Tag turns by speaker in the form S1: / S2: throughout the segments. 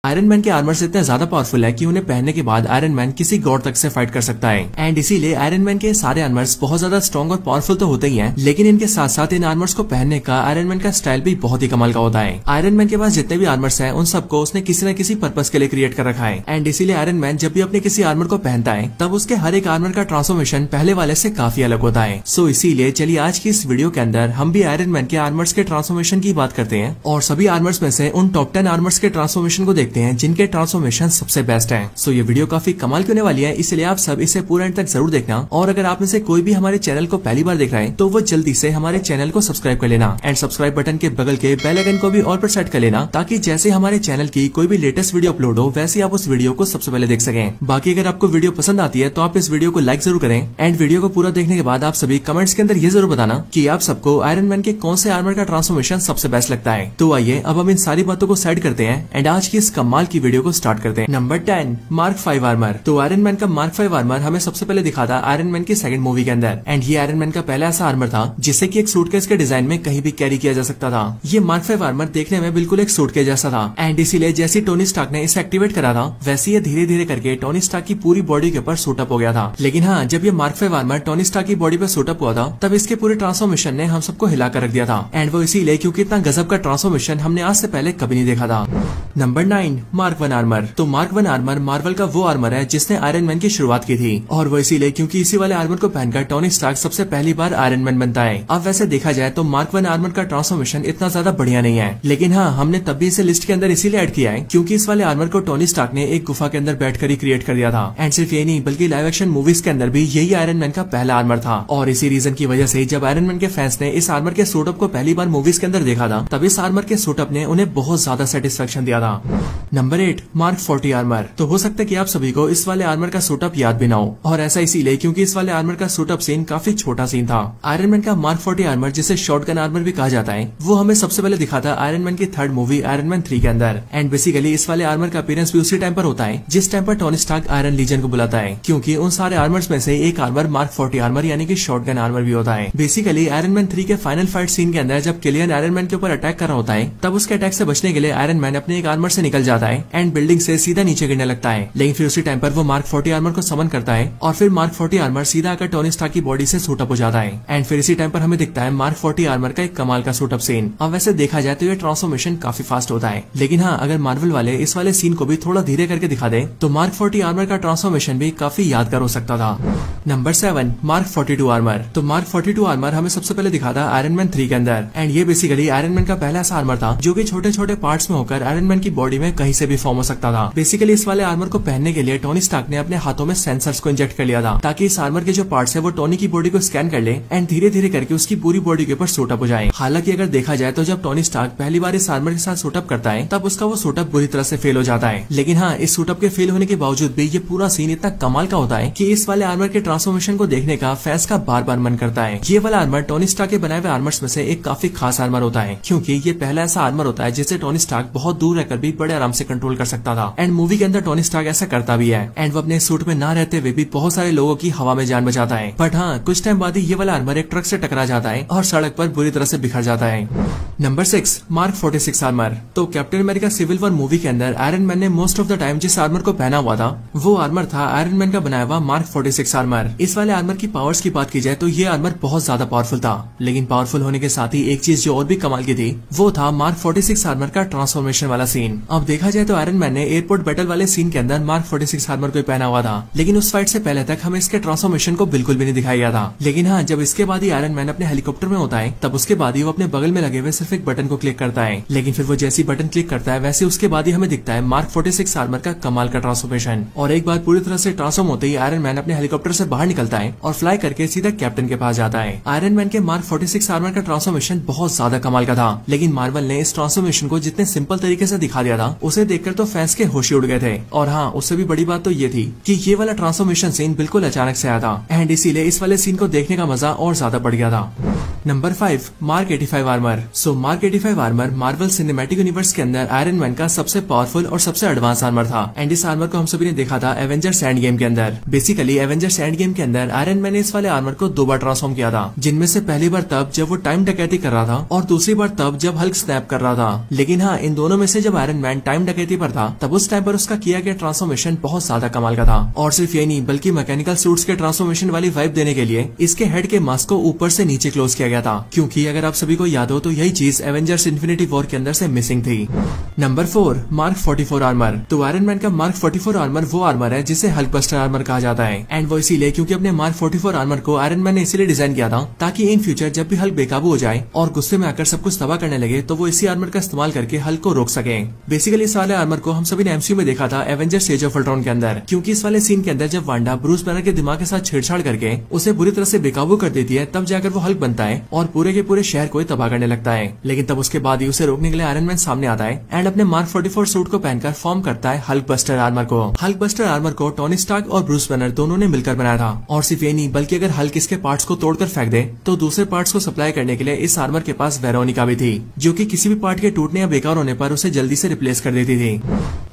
S1: Iron man के armours इतने ज्यादा पावरफुल है कि उन्हें पहनने के बाद आयरन मैन किसी गॉड तक से फाइट कर सकता है। एंड इसीलिए आयरन मैन के सारे आर्मर्स बहुत ज्यादा स्ट्रॉन्ग और पावरफुल तो होते ही हैं, लेकिन इनके साथ साथ इन आर्मर्स को पहनने का आयरन मैन का स्टाइल भी बहुत ही कमाल का होता है। आयरन मैन के पास जितने भी आर्मर्स हैं उन सबको उसने किसी न किसी पर्पस के लिए क्रिएट कर रखा है। एंड इसीलिए आयरन मैन जब भी अपने किसी आर्मर को पहनता है तब उसके हर एक आर्मर का ट्रांसफॉर्मेशन पहले वाले से काफी अलग होता है। सो इसीलिए चलिए आज की इस वीडियो के अंदर हम भी आयरन मैन के आर्मर्स के ट्रांसफॉर्मेशन की बात करते हैं और सभी आर्मर्स में से उन टॉप 10 आर्मर्स के ट्रांसफॉर्मेशन को देखते हैं जिनके ट्रांसफॉर्मेशन सबसे बेस्ट है। सो ये वीडियो काफी कमाल की होने वाली है, इसलिए आप सब इसे पूरा एंड तक जरूर देखना। और अगर आप में से कोई भी हमारे चैनल को पहली बार देख रहा है तो वो जल्दी से हमारे चैनल को सब्सक्राइब कर लेना एंड सब्सक्राइब बटन के बगल के बेल आइकन को भी ऑल पर सेट कर लेना, ताकि जैसे हमारे चैनल की कोई भी लेटेस्ट वीडियो अपलोड हो वैसे आप उस वीडियो को सबसे पहले देख सकें। बाकी अगर आपको वीडियो पसंद आती है तो आप इस वीडियो को लाइक जरूर करें एंड वीडियो को पूरा देखने के बाद आप सभी कमेंट्स के अंदर ये जरूर बताना कि आप सबको आयरन मैन के कौन से आर्मर का ट्रांसफॉर्मेशन सबसे बेस्ट लगता है। तो आइए अब हम इन सारी बातों को साइड करते हैं एंड आज की इस कमाल की वीडियो को स्टार्ट करते हैं। Number 10 mark 5 armour. तो आयरन मैन का मार्क 5 आर्मर हमें सबसे पहले दिखा था आयरन मैन की सेकंड मूवी के अंदर एंड ये आयरन मैन का पहला ऐसा आर्मर था जिसे कि एक सूटकेस के डिजाइन में कहीं भी कैरी किया जा सकता था। ये मार्क 5 आर्मर देखने में बिल्कुल एक सूटकेस जैसा था एंड इसीलिए जैसे टोनी स्टार्क ने इसे एक्टिवेट करा था वैसे ये धीरे धीरे करके टोनी स्टार्क की पूरी बॉडी के ऊपर सूटअप हो गया था। लेकिन हाँ, जब ये मार्क 5 आर्मर टोनी स्टार्क की बॉडी पे सूटअप हुआ था तब इसके पूरे ट्रांसफॉर्मेशन ने हम सबको हिला कर रख दिया था एंड वो इसीलिए क्योंकि इतना गजब का ट्रांसफॉर्मेशन हमने आज से पहले कभी नहीं देखा था। Number 9 mark 1 armour. तो मार्क 1 आर्मर मार्वल का वो आर्मर है जिसने आयरन मैन की शुरुआत की थी और वो इसीलिए क्योंकि इसी वाले आर्मर को पहनकर टोनी स्टार्क सबसे पहली बार आयरन मैन बनता है। अब वैसे देखा जाए तो मार्क 1 आर्मर का ट्रांसफॉर्मेशन इतना ज्यादा बढ़िया नहीं है, लेकिन हाँ, हमने तब भी इसे लिस्ट के अंदर इसीलिए ऐड किया है क्योंकि इस वाले आर्मर को टोनी स्टार्क ने एक गुफा के अंदर बैठकर ही क्रिएट कर दिया था। एंड सिर्फ ये नहीं बल्कि लाइव एक्शन मूवीज के अंदर भी यही आयरन मैन का पहला आर्मर था और इसी रीजन की वजह से जब आयरन मैन के फैंस ने इस आर्मर के सूटअप को पहली बार मूवीज के अंदर देखा था तब इस आर्मर के सूटअप ने उन्हें बहुत ज्यादा सेटिस्फेक्शन दिया था। Number 8 mark 40 armour. तो हो सकता है कि आप सभी को इस वाले आर्मर का सूटअप याद भी ना हो और ऐसा इसीलिए क्योंकि इस वाले आर्मर का सूटअप सीन काफी छोटा सीन था। आयरन मैन का मार्क 40 आर्मर जिसे शॉटगन आर्मर भी कहा जाता है वो हमें सबसे पहले दिखा था आयरन मैन की थर्ड मूवी आयरन मैन 3 के अंदर एंड बेसिकली इस वाले आर्मर का अपीयरेंस भी उसी टाइम पर होता है जिस टाइम पर टोनी स्टार्क आयरन लीजन को बुलाता है, क्योंकि उन सारे आर्मर्स में से एक आर्मर मार्क 40 आर्मर यानी कि शॉटगन आर्मर भी होता है। बेसिकली आयरन मैन 3 के फाइनल फाइट सीन के अंदर जब किलियन आयरन मैन के ऊपर अटैक कर रहा होता है तब उसके अटैक से बचने के लिए आयरन मैन अपने एक आर्मर से निकल जाता है एंड बिल्डिंग से सीधा नीचे गिरने लगता है, लेकिन फिर उसी टाइम पर वो मार्क 40 आर्मर को समन करता है और फिर मार्क 40 आर्मर सीधा आकर टोनी स्टार्क की बॉडी से सूटअप हो जाता है एंड फिर इसी टाइम पर हमें दिखता है मार्क 40 आर्मर का एक कमाल का सूटअप सीन। अब वैसे देखा जाए तो ये ट्रांसफॉर्मेशन काफी फास्ट होता है, लेकिन हाँ, अगर मार्वल वाले इस वाले सीन को भी थोड़ा धीरे करके दिखा दे तो मार्क 40 आर्मर का ट्रांसफॉर्मेशन भी काफी यादगार हो सकता था। Number 7 mark 42 armour. तो मार्क 42 आर्मर हमें सबसे पहले दिखा था आयरन मैन 3 के अंदर एंड ये बेसिकली आयरन मैन का पहला ऐसा आर्मर था जो कि छोटे छोटे पार्ट्स में होकर आयरन मैन की बॉडी में कहीं से भी फॉर्म हो सकता था। बेसिकली इस वाले आर्मर को पहनने के लिए टोनी स्टार्क ने अपने हाथों में सेंसर्स को इंजेक्ट कर लिया था ताकि इस आर्मर के जो पार्ट्स है वो टोनी की बॉडी को स्कैन कर ले एंड धीरे धीरे करके उसकी पूरी बॉडी के ऊपर सूटअप हो जाए। हालांकि अगर देखा जाए तो जब टोनी स्टार्क पहली बार इस आर्मर के साथ सूटअप करता है तब उसका वो सूटअप बुरी तरह से फेल हो जाता है, लेकिन हाँ, इस सूटअप के फेल होने के बावजूद भी ये पूरा सीन इतना कमाल का होता है कि इस वाले आर्मर के ट्रांसफॉर्मेशन को देखने का फैंस का बार बार मन करता है। ये वाला आर्मर टोनी स्टार्क के बनाए हुए आर्मर्स में से एक काफी खास आर्मर होता है क्योंकि ये पहला ऐसा आर्मर होता है जिसे टोनी स्टार्क बहुत दूर रहकर भी बड़े आराम से कंट्रोल कर सकता था एंड मूवी के अंदर टोनी स्टार्क ऐसा करता भी है एंड वो अपने सूट में ना रहते हुए भी बहुत सारे लोगों की हवा में जान बचाता है। बट हाँ, कुछ टाइम बाद ही ये वाला आर्मर एक ट्रक से टकरा जाता है और सड़क पर बुरी तरह से बिखर जाता है। Number 6 mark 46 armour. तो captain America civil war movie के अंदर आयरन मैन ने मोस्ट ऑफ द टाइम जिस आर्मर को पहना हुआ था वो आर्मर था आयरन मैन का बनाया हुआ मार्क 46 आर्मर। इस वाले आर्मर की पावर्स की बात की जाए तो ये आर्मर बहुत ज्यादा पावरफुल था, लेकिन पावरफुल होने के साथ ही एक चीज जो और भी कमाल की थी वो था मार्क 46 आर्मर का ट्रांसफॉर्मेशन वाला सीन। अब देखा जाए तो आयरन मैन ने एयरपोर्ट बैटल वाले सीन के अंदर मार्क 46 आर्मर को पहना हुआ था, लेकिन उस फाइट से पहले तक हमें इसके ट्रांसफॉर्मेशन को बिल्कुल भी नहीं दिखाया गया था। लेकिन हाँ, जब इसके बाद ही आयरन मैन अपने हेलीकॉप्टर में होता है तब उसके बाद ही वो अपने बगल में लगे हुए सिर्फ एक बटन को क्लिक करता है, लेकिन फिर वो जैसी बटन क्लिक करता है वैसे उसके बाद ही हमें दिखता है मार्क 46 आर्मर का कमाल का ट्रांसफॉर्मेशन। और एक बार पूरी तरह से ट्रांसफॉर्म होते ही आयरन मैन अपने हेलीकॉप्टर से बाहर निकलता है और फ्लाई करके सीधा कैप्टन के पास जाता है। आयरन मैन के मार्क 46 आर्मर का ट्रांसफॉर्मेशन बहुत ज्यादा कमाल का था, लेकिन मार्वल ने इस ट्रांसफॉर्मेशन को जितने सिंपल तरीके से दिखा दिया था उसे देखकर तो फैंस के होश उड़ गए थे। और हाँ, उससे भी बड़ी बात तो ये थी कि ये वाला ट्रांसफॉर्मेशन सीन बिल्कुल अचानक से आया था एंड इसीलिए इस वाले सीन को देखने का मजा और ज्यादा बढ़ गया था। Number 5 mark 85 armour. So mark 85 armour Marvel cinematic universe के अंदर आयरन मैन का सबसे पावरफुल और सबसे एडवांस आर्मर था एंड इस आर्मर को हम सभी ने देखा था एवेंजर्स एंड गेम के अंदर। बेसिकली एवेंजर्स एंड गेम के अंदर आयरन मैन ने इस वाले आर्मर को 2 बार ट्रांसफॉर्म किया था, जिनमें से पहली बार तब जब वो टाइम डकैती कर रहा था और दूसरी बार तब जब हल्क स्नैप कर रहा था। लेकिन हाँ, इन दोनों में से जब आयरन मैन टाइम डकैती पर था तब उस टाइम पर उसका किया गया ट्रांसफॉर्मेशन बहुत ज्यादा कमाल का था। और सिर्फ यही नहीं बल्कि मैकेनिकल सूट्स के ट्रांसफॉर्मेशन वाली वाइब देने के लिए इसके हेड के मास्क को ऊपर से नीचे क्लोज किया गया था, क्योंकि अगर आप सभी को याद हो तो यही चीज एवेंजर्स इन्फिनिटी वॉर के अंदर से मिसिंग थी। Number 4 mark 44 armour. तो आयरन मैन का मार्क 44 आर्मर वो आर्मर है जिसे हल्क बस्टर आर्मर कहा जाता है एंड वो इसीलिए क्योंकि अपने मार्क 44 आर्मर को आयरन मैन ने इसीलिए डिजाइन किया था ताकि इन फ्यूचर जब भी हल्क बेकाबू हो जाए और गुस्से में आकर सब कुछ तबाह करने लगे तो वो इसी आर्मर का इस्तेमाल करके हल्क को रोक सके। बेसिकली इस वाले आर्मर को हम सभी ने एमसीयू में देखा था एवेंजर्स एज ऑफ अल्ट्रॉन के अंदर, क्योंकि इस वाले सीन के अंदर जब वांडा ब्रूस बैनर के दिमाग के साथ छेड़छाड़ करके उसे बुरी तरह से बेकाबू कर देती है तब जाकर वो हल्क बनता है और पूरे के पूरे शहर को तबाह करने लगता है। लेकिन तब उसके बाद ही उसे रोकने के लिए आयरन मैन सामने आता है एंड अपने मार्क 44 सूट को पहनकर फॉर्म करता है हल्क बस्टर आर्मर को। हल्क बस्टर आर्मर को टोनी स्टार्क और ब्रूस बैनर दोनों ने मिलकर बनाया था और सिर्फ ये नहीं बल्कि अगर हल्क इसके पार्ट्स को तोड़कर फेंक दे तो दूसरे पार्ट्स को सप्लाई करने के लिए इस आर्मर के पास वेरोनिका भी थी, जो कि किसी भी पार्ट के टूटने या बेकार होने पर उसे जल्दी से रिप्लेस कर देती थी।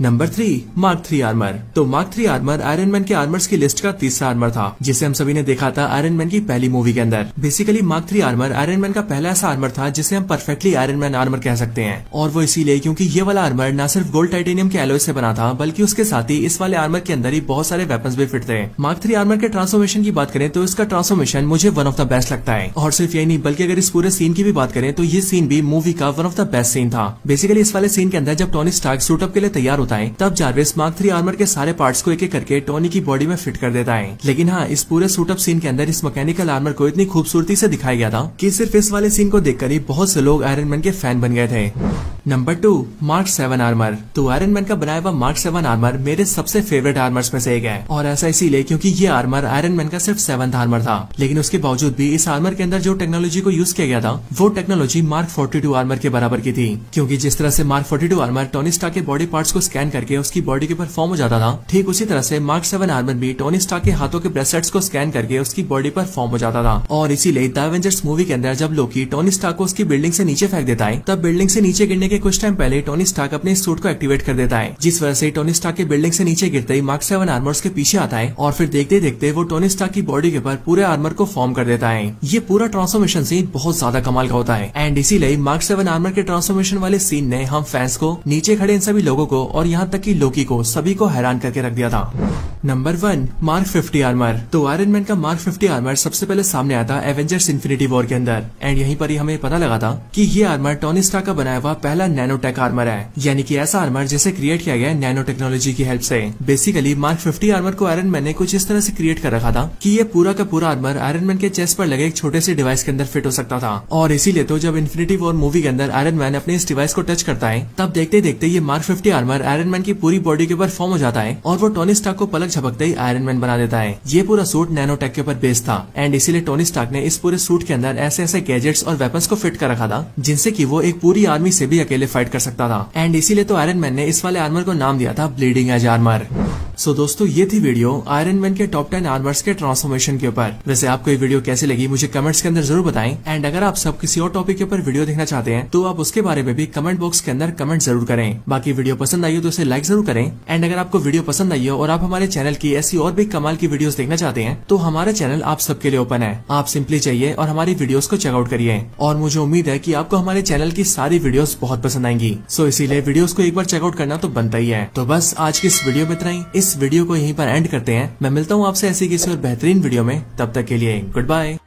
S1: Number 3 mark 3 armour. तो मार्क 3 आर्मर आयरन मैन के आर्मर्स की लिस्ट का तीसरा आर्मर था जिसे हम सभी ने देखा था आयरन मैन की पहली मूवी के अंदर। Basically mark 3 armour iron man का पहला ऐसा आर्मर था जिसे हम परफेक्टली आयरन मैन आर्मर कह सकते हैं, और वो इसीलिए क्योंकि ये वाला आर्मर न सिर्फ गोल्ड टाइटेनियम के एलॉय से बना था बल्कि उसके साथ ही इस वाले आर्मर के अंदर ही बहुत सारे वेपन्स भी फिट थे। मार्क 3 आर्मर के ट्रांसफॉर्मेशन की बात करें तो इसका ट्रांसफॉर्मेशन मुझे वन ऑफ द बेस्ट लगता है, और सिर्फ यही नहीं बल्कि अगर इस पूरे सीन की भी बात करें तो ये सीन भी मूवी का one of the best scene था। बेसिकली इस वाले सीन के अंदर जब टोनी स्टार्क सूटअप के लिए तैयार होता है तब जार्विस मार्क 3 आर्मर के सारे पार्ट्स को एक एक करके टोनी की बॉडी में फिट कर देता है। लेकिन हाँ, इस पूरे सूटअप सीन के अंदर इस मैकेनिकल आर्मर को इतनी खूबसूरती से दिखाया गया था कि सिर्फ इस वाले सीन को देखकर ही बहुत से लोग आयरन मैन के फैन बन गए थे। Number 2 mark 7 armour. तो आयरन मैन का बनाया हुआ मार्क 7 आर्मर मेरे सबसे फेवरेट आर्मर्स में से एक है, और ऐसा इसीलिए क्योंकि ये आर्मर आयरन मैन का सिर्फ 7th आर्मर था। लेकिन उसके बावजूद भी इस आर्मर के अंदर जो टेक्नोलॉजी को यूज किया गया था वो टेक्नोलॉजी मार्क 42 आर्मर के बराबर की थी, क्योंकि जिस तरह से मार्क 42 आर्मर टोनी स्टार्क के बॉडी पार्ट्स को स्कैन करके उसकी बॉडी के ऊपर फॉर्म हो जाता था, ठीक उसी तरह से मार्क 7 आर्मर भी टोनी स्टार्क के हाथों के ब्रेसलेट्स को स्कैन करके उसकी बॉडी पर फॉर्म हो जाता था। और इसीलिए द एवेंजर्स मूवी के अंदर जब लोकी टोनी स्टार्क को उसकी बिल्डिंग से नीचे फेंक देता है तब बिल्डिंग से नीचे गिरने के कुछ टाइम पहले टोनी स्टार्क अपने सूट को एक्टिवेट कर देता है, जिस वजह से टोनी स्टार्क के बिल्डिंग से नीचे गिरते ही मार्क 7 आर्मर उसके पीछे आता है और फिर देखते देखते वो टोनी स्टार्क की बॉडी के ऊपर पूरे आर्मर को फॉर्म कर देता है। ये पूरा ट्रांसफॉर्मेशन सीन बहुत ज्यादा कमाल का होता है एंड इसीलिए मार्क 7 आर्मर के ट्रांसफॉर्मेशन वाले सीन ने हम फैंस को, नीचे खड़े इन सभी लोगों को और यहाँ तक कि लोकी को सभी को हैरान करके रख दिया था। Number 1 mark 50 armour. तो आयरन मैन का मार्क 50 आर्मर सबसे पहले सामने आया था एवेंजर्स इन्फिनिटी वॉर के अंदर एंड यहीं पर ही हमें पता लगा था कि ये आर्मर टोनी स्टार्क का बनाया हुआ पहला नैनोटेक आर्मर है, यानी कि ऐसा आर्मर जिसे क्रिएट किया गया नैनो टेक्नोलॉजी की हेल्प से। बेसिकली मार्क 50 आर्मर को आयरन मैन ने कुछ इस तरह से क्रिएट कर रखा था कि ये पूरा का पूरा आर्मर आयरन मैन के चेस्ट पर लगे एक छोटे से डिवाइस के अंदर फिट हो सकता था, और इसीलिए तो जब इन्फिनिटी वॉर मूवी के अंदर आयरन मैन अपने इस डिवाइस को टच करता है तब देखते देखते ये मार्क 50 आर्मर आयरन मैन की पूरी बॉडी के ऊपर फॉर्म हो जाता है और वो टोनी स्टार्क को पलक झपकते ही आयरन मैन बना देता है। ये पूरा सूट नैनोटेक के ऊपर बेस्ड था एंड इसीलिए टोनी स्टार्क ने इस पूरे सूट के अंदर ऐसे ऐसे गैजेट्स और वेपन्स को फिट कर रखा था जिनसे कि वो एक पूरी आर्मी से भी अकेले फाइट कर सकता था एंड इसीलिए तो आयरन मैन ने इस वाले आर्मर को नाम दिया था ब्लीडिंग एज आर्मर। सो दोस्तों, ये थी वीडियो आयरन मैन के टॉप 10 आर्मर्स के ट्रांसफॉर्मेशन के ऊपर। वैसे आपको ये वीडियो कैसी लगी मुझे कमेंट्स के अंदर जरूर बताएं एंड अगर आप सब किसी और टॉपिक के ऊपर वीडियो देखना चाहते हैं तो आप उसके बारे में भी कमेंट बॉक्स के अंदर कमेंट जरूर करें। बाकी वीडियो पसंद आई हो तो इसे लाइक जरूर करें एंड अगर आपको वीडियो पसंद आई हो और आप हमारे चैनल की ऐसी और भी कमाल की वीडियोस देखना चाहते हैं तो हमारा चैनल आप सबके लिए ओपन है। आप सिंपली चाहिए और हमारी वीडियोस को चेकआउट करिए, और मुझे उम्मीद है कि आपको हमारे चैनल की सारी वीडियोस बहुत पसंद आएंगी। सो इसीलिए वीडियोस को एक बार चेकआउट करना तो बनता ही है। तो बस आज की इस वीडियो में इतना ही। इस वीडियो को यहीं पर एंड करते हैं। मैं मिलता हूँ आपसे ऐसी किसी और बेहतरीन वीडियो में, तब तक के लिए गुड बाय।